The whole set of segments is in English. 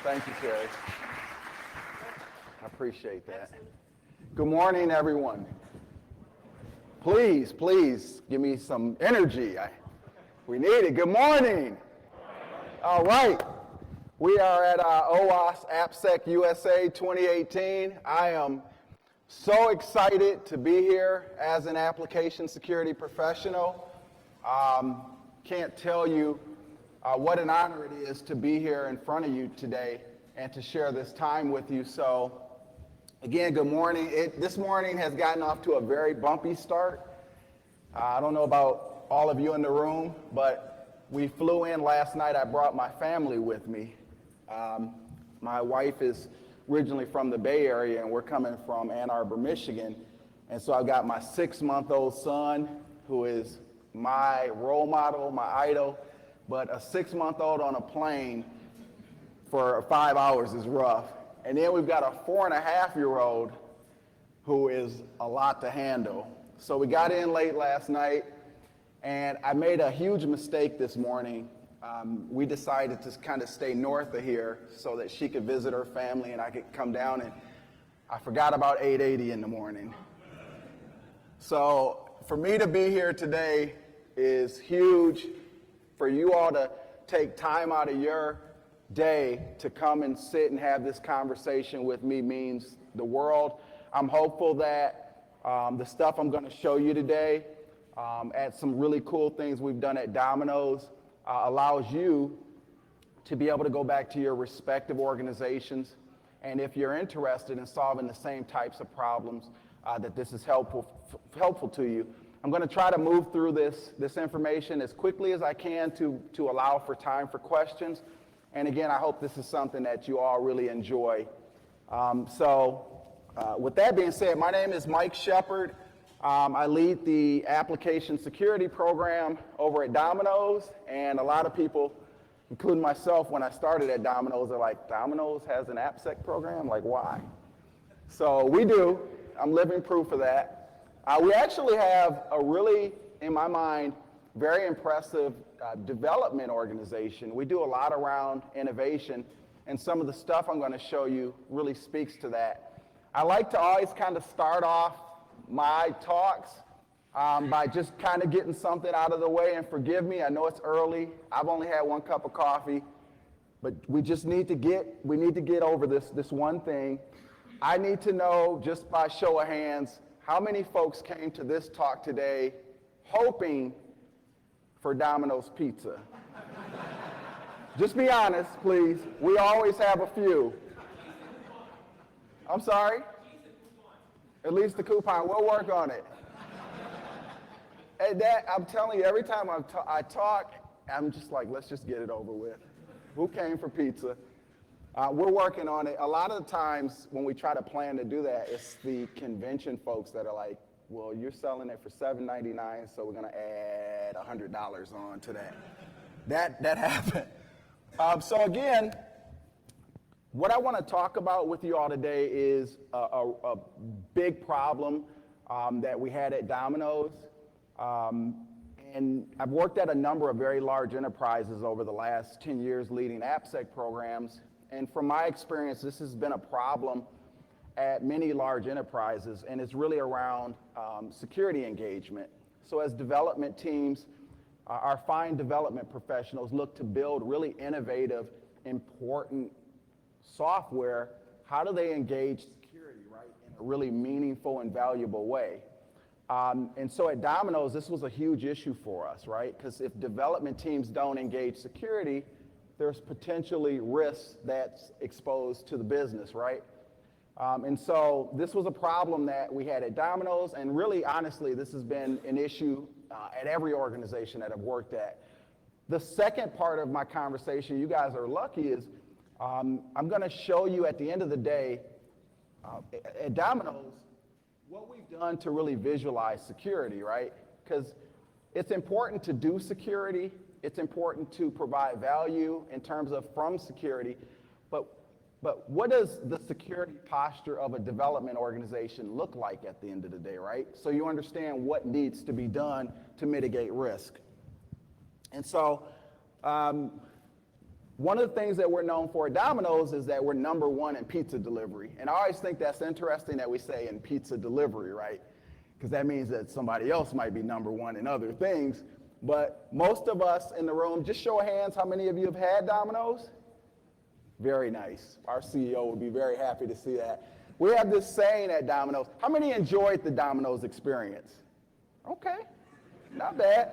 Thank you, Terry. I appreciate that. Good morning, everyone. Please give me some energy. We need it. Good morning. All right. We are at OWASP AppSecUSA 2018. I am so excited to be here as an application security professional. Can't tell you what an honor it is to be here in front of you today and to share this time with you. So again, good morning. This morning has gotten off to a very bumpy start. I don't know about all of you in the room, but we flew in last night. I brought my family with me. My wife is originally from the Bay Area, and we're coming from Ann Arbor, Michigan. And so I've got my 6-month-old son, who is my role model, my idol. But a 6-month-old on a plane for 5 hours is rough. And then we've got a 4.5-year-old who is a lot to handle. So we got in late last night, and I made a huge mistake this morning. We decided to kind of stay north of here so that she could visit her family and I could come down, and I forgot about 880 in the morning. So for me to be here today is huge. For you all to take time out of your day to come and sit and have this conversation with me means the world. I'm hopeful that the stuff I'm going to show you today at some really cool things we've done at Domino's allows you to be able to go back to your respective organizations, and if you're interested in solving the same types of problems, that this is helpful to you. I'm going to try to move through this information as quickly as I can to allow for time for questions. And again, I hope this is something that you all really enjoy. With that being said, my name is Mike Sheppard. I lead the application security program over at Domino's, and a lot of people, including myself, when I started at Domino's, are like, Domino's has an AppSec program? Like, why? So we do. I'm living proof of that. We actually have a really, in my mind, very impressive development organization. We do a lot around innovation, and some of the stuff I'm going to show you really speaks to that. I like to always kind of start off my talks by just kind of getting something out of the way, and forgive me, I know it's early. I've only had 1 cup of coffee, but we need to get over this one thing. I need to know, just by show of hands, how many folks came to this talk today hoping for Domino's pizza? Just be honest, please. We always have a few. I'm sorry? At least the coupon. We'll work on it. And that, I'm telling you, every time I talk, I'm just like, let's just get it over with. Who came for pizza? We're working on it. A lot of the times when we try to plan to do that, it's the convention folks that are like, well, you're selling it for $7.99, so we're going to add $100 on to that. That happened. So again, what I want to talk about with you all today is a big problem that we had at Domino's. And I've worked at a number of very large enterprises over the last 10 years leading AppSec programs. And from my experience, this has been a problem at many large enterprises, and it's really around security engagement. So as development teams, our fine development professionals look to build really innovative, important software. How do they engage security, right, in a really meaningful and valuable way? And so at Domino's, this was a huge issue for us, right? Because if development teams don't engage security, there's potentially risks that's exposed to the business, right? And so this was a problem that we had at Domino's, and really, honestly, this has been an issue at every organization that I've worked at. The second part of my conversation, you guys are lucky, is I'm going to show you at the end of the day at Domino's what we've done to really visualize security, right? Because it's important to do security. It's important to provide value in terms of from security, but what does the security posture of a development organization look like at the end of the day, right? So you understand what needs to be done to mitigate risk. And so One of the things that we're known for at Domino's is that we're number one in pizza delivery. And I always think that's interesting that we say in pizza delivery, right? Because that means that somebody else might be number one in other things. But most of us in the room, just show of hands, how many of you have had Domino's? Very nice. Our CEO would be very happy to see that. We have this saying at Domino's. How many enjoyed the Domino's experience? Okay, not bad.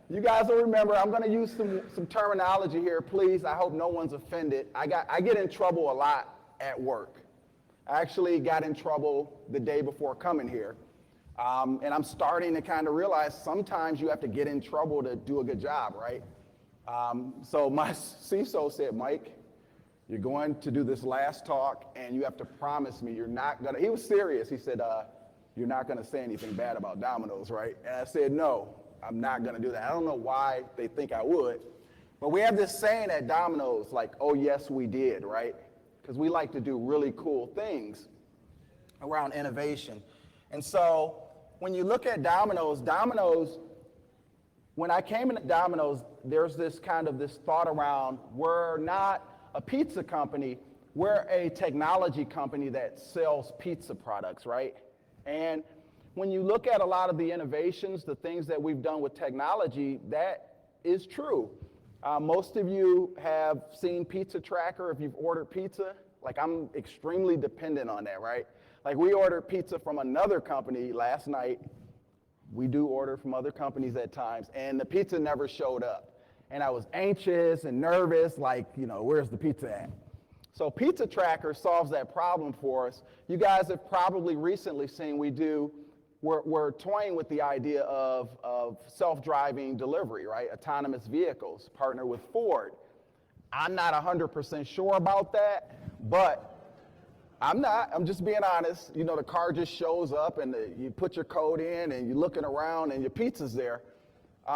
You guys will remember, I'm going to use some terminology here, please. I hope no one's offended. I get in trouble a lot at work. I actually got in trouble the day before coming here. And I'm starting to kind of realize sometimes you have to get in trouble to do a good job, right? So my CISO said, Mike, you're going to do this last talk and you have to promise me you're not going to, he was serious. He said, you're not going to say anything bad about Domino's, right? And I said, no. I'm not going to do that. I don't know why they think I would. But we have this saying at Domino's, like, oh, yes, we did, right? Because we like to do really cool things around innovation. And so when you look at Domino's, when I came into Domino's, there's this thought around, we're not a pizza company, we're a technology company that sells pizza products, right? And when you look at a lot of the innovations, the things that we've done with technology, that is true. Most of you have seen Pizza Tracker if you've ordered pizza. Like, I'm extremely dependent on that, right? Like, we ordered pizza from another company last night. We do order from other companies at times, and the pizza never showed up. And I was anxious and nervous, like, where's the pizza at? So Pizza Tracker solves that problem for us. You guys have probably recently seen we're toying with the idea of self-driving delivery, right? Autonomous vehicles, partner with Ford. I'm not 100% sure about that, but I'm just being honest. The car just shows up and you put your code in and you're looking around and your pizza's there.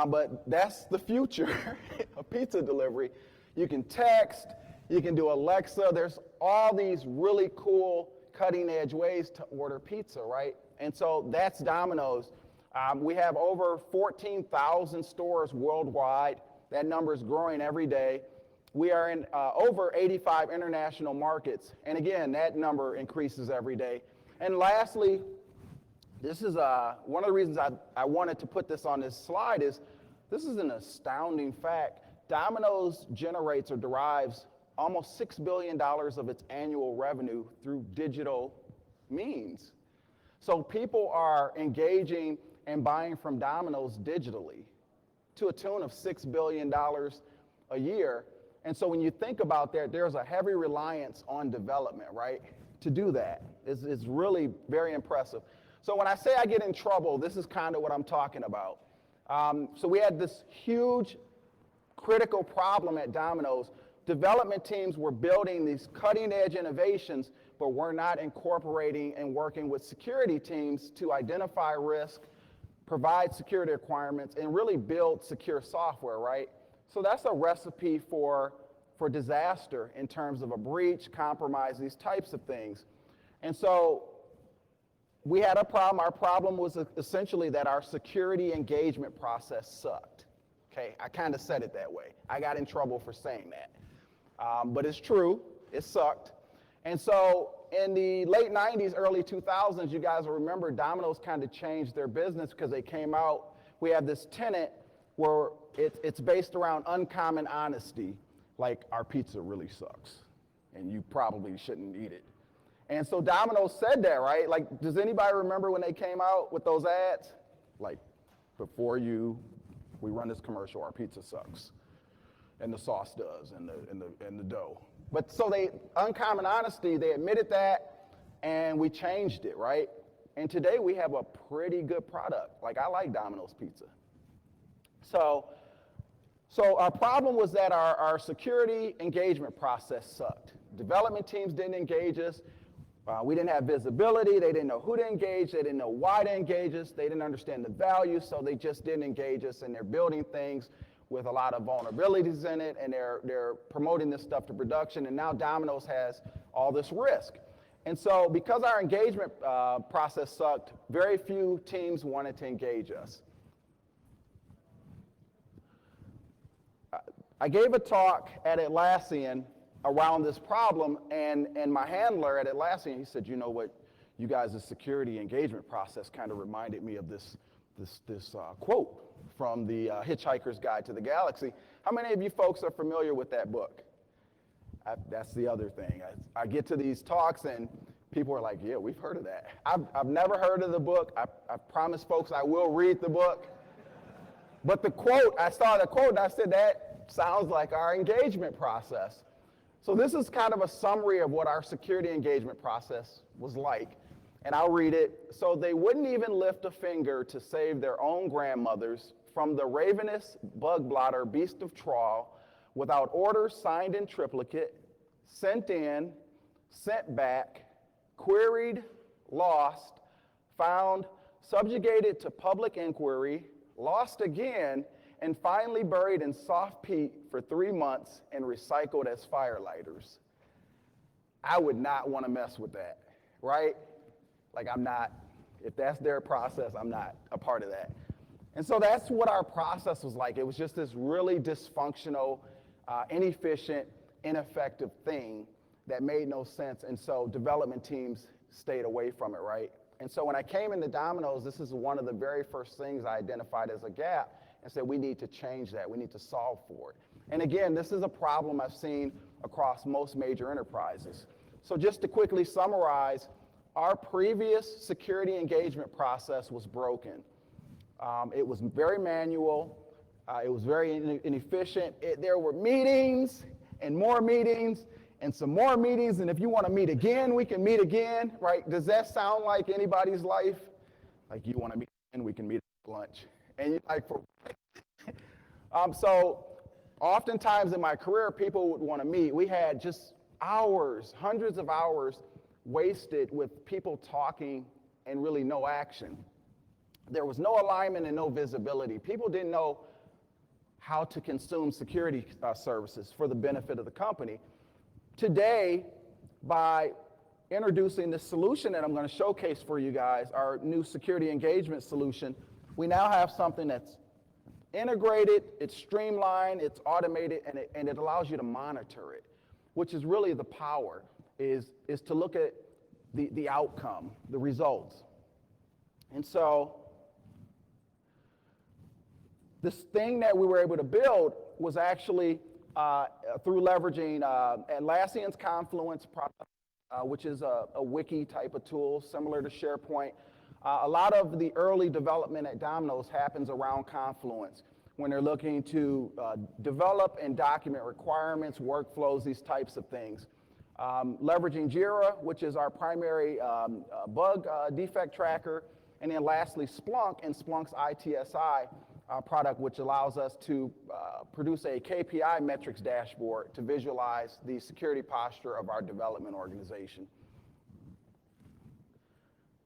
But that's the future of pizza delivery. You can text, you can do Alexa. There's all these really cool cutting edge ways to order pizza, right? And so that's Domino's. We have over 14,000 stores worldwide. That number is growing every day. We are in over 85 international markets. And again, that number increases every day. And lastly, this is one of the reasons I wanted to put this on this slide is this is an astounding fact. Domino's generates or derives almost $6 billion of its annual revenue through digital means. So people are engaging and buying from Domino's digitally to a tune of $6 billion a year. And so when you think about that, there's a heavy reliance on development, right? To do that is really very impressive. So when I say I get in trouble, this is kind of what I'm talking about. So we had this huge critical problem at Domino's. Development teams were building these cutting edge innovations, but we're not incorporating and working with security teams to identify risk, provide security requirements, and really build secure software, right? So that's a recipe for disaster in terms of a breach, compromise, these types of things. And so we had a problem. Our problem was essentially that our security engagement process sucked. Okay, I kind of said it that way. I got in trouble for saying that. But it's true, it sucked. And so in the late 90s, early 2000s, you guys will remember Domino's kind of changed their business because they came out. We have this tenet where it's based around uncommon honesty, like our pizza really sucks and you probably shouldn't eat it. And so Domino's said that, right? Like, does anybody remember when they came out with those ads? Like, before we run this commercial, our pizza sucks. And the sauce does, and the dough. But so uncommon honesty, they admitted that, and we changed it, right? And today we have a pretty good product. Like, I like Domino's pizza. So our problem was that our security engagement process sucked. Development teams didn't engage us. We didn't have visibility. They didn't know who to engage. They didn't know why to engage us. They didn't understand the value, so they just didn't engage us, and they're building things with a lot of vulnerabilities in it, and they're promoting this stuff to production, and now Domino's has all this risk. And so because our engagement process sucked, very few teams wanted to engage us. I gave a talk at Atlassian around this problem, and my handler at Atlassian, he said, you know what, you guys' security engagement process kind of reminded me of this quote from the Hitchhiker's Guide to the Galaxy. How many of you folks are familiar with that book? That's the other thing. I get to these talks and people are like, yeah, we've heard of that. I've never heard of the book. I promise folks I will read the book. But the quote, I saw the quote and I said, that sounds like our engagement process. So this is kind of a summary of what our security engagement process was like. And I'll read it. So they wouldn't even lift a finger to save their own grandmothers from the ravenous bug blotter beast of trawl without orders signed in triplicate, sent in, sent back, queried, lost, found, subjugated to public inquiry, lost again, and finally buried in soft peat for 3 months and recycled as firelighters. I would not want to mess with that, right? Like I'm not, if that's their process, I'm not a part of that. And so that's what our process was like. It was just this really dysfunctional, inefficient, ineffective thing that made no sense. And so development teams stayed away from it, right? And so when I came into Domino's, this is one of the very first things I identified as a gap and said, we need to change that. We need to solve for it. And again, this is a problem I've seen across most major enterprises. So just to quickly summarize, our previous security engagement process was broken. It was very manual. It was very inefficient. There were meetings and more meetings and some more meetings. And if you want to meet again, we can meet again, right? Does that sound like anybody's life? Like you want to meet again, we can meet at lunch. And you're like, so oftentimes in my career, people would want to meet. We had just hours, hundreds of hours wasted with people talking and really no action. There was no alignment and no visibility. People didn't know how to consume security services for the benefit of the company. Today, by introducing this solution that I'm going to showcase for you guys, our new security engagement solution, we now have something that's integrated, it's streamlined, it's automated, and it allows you to monitor it, which is really the power, is to look at the outcome, the results. And so this thing that we were able to build was actually through leveraging Atlassian's Confluence product, which is a wiki type of tool similar to SharePoint. A lot of the early development at Domino's happens around Confluence when they're looking to develop and document requirements, workflows, these types of things. Leveraging Jira, which is our primary bug defect tracker, and then lastly Splunk and Splunk's ITSI product, which allows us to produce a KPI metrics dashboard to visualize the security posture of our development organization.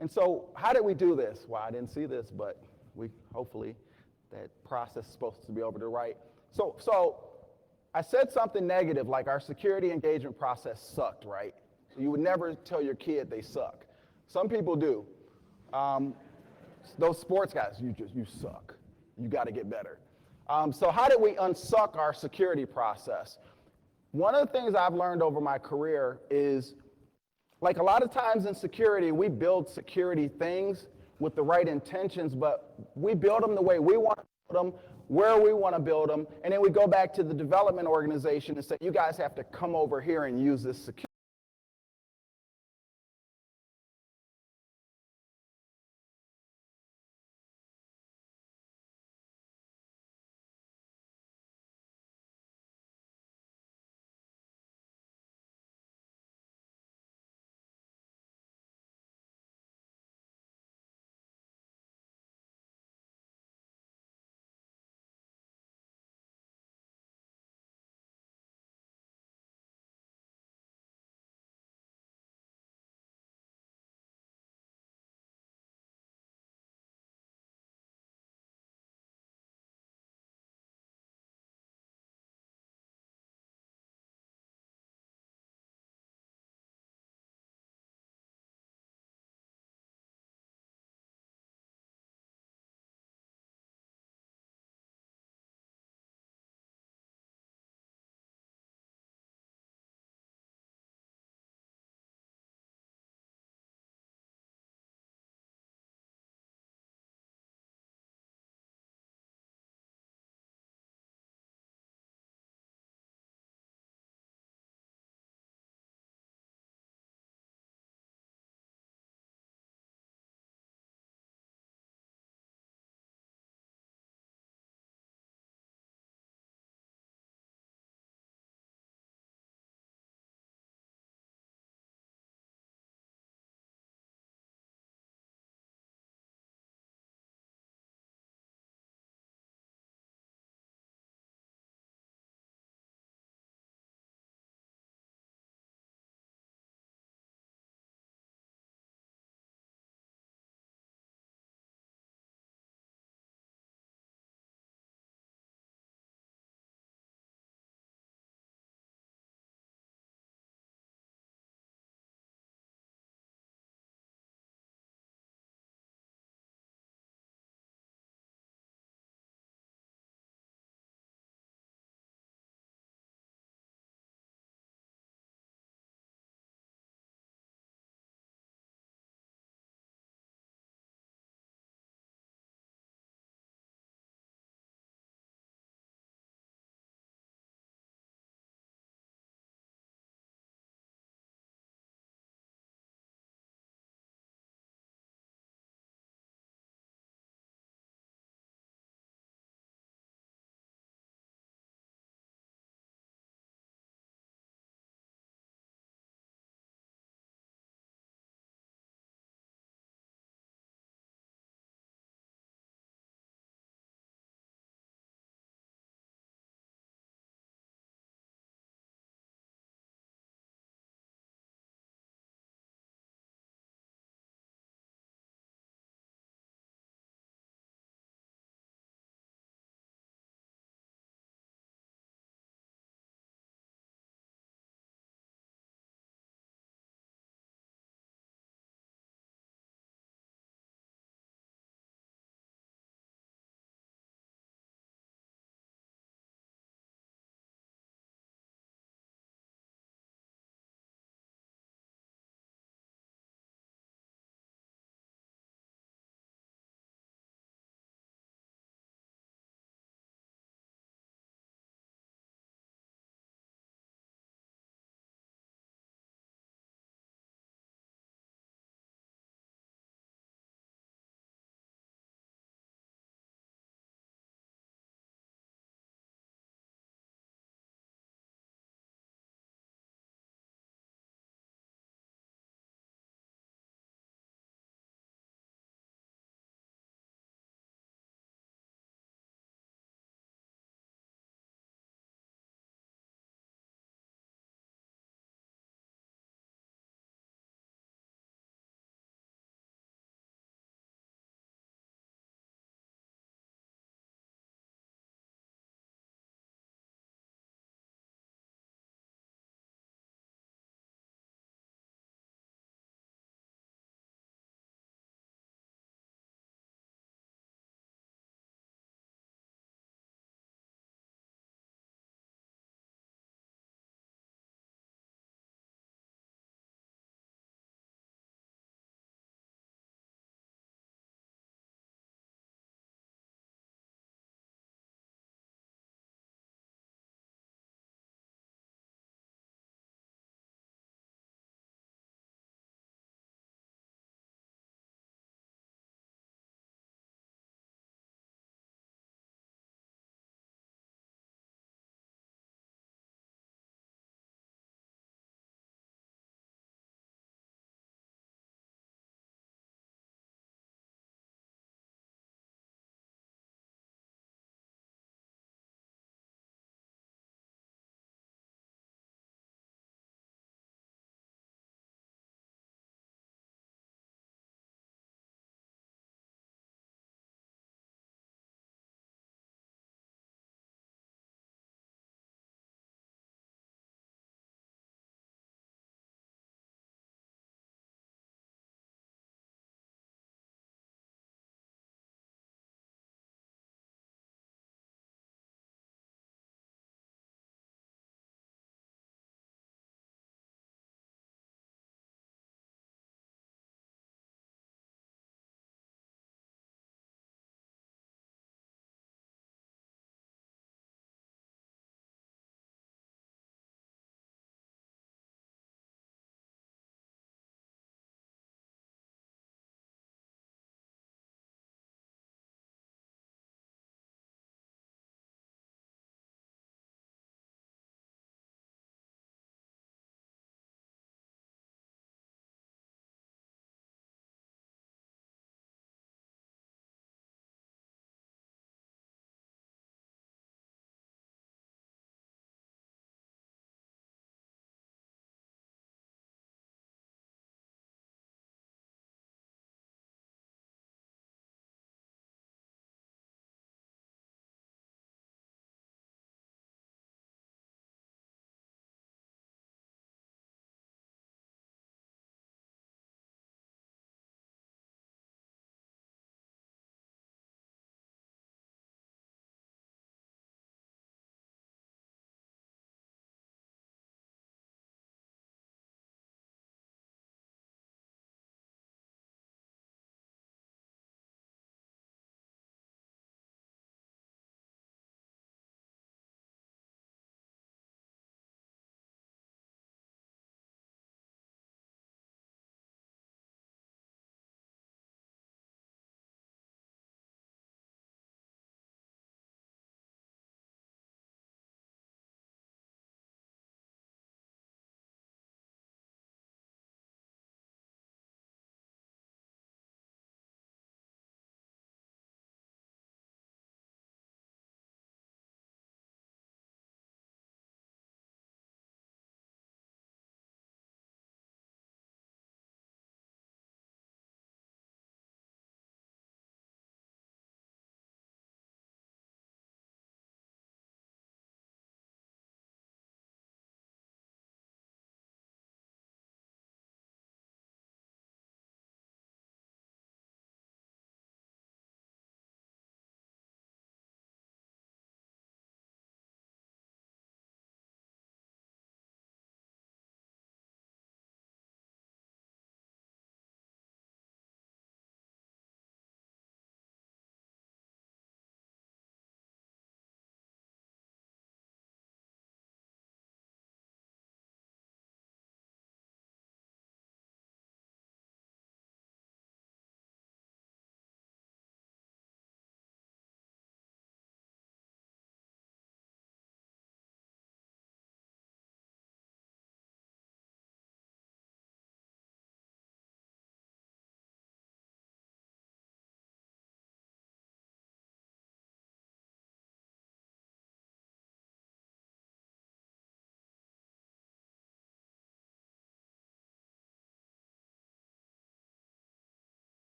And so how did we do this? Well, I didn't see this, but hopefully that process is supposed to be over to the right. So I said something negative, like our security engagement process sucked, right? So you would never tell your kid they suck. Some people do. Those sports guys, you suck. You got to get better. So how did we unsuck our security process? One of the things I've learned over my career is, like a lot of times in security, we build security things with the right intentions, but we build them the way we want to build them, where we want to build them, and then we go back to the development organization and say, you guys have to come over here and use this security.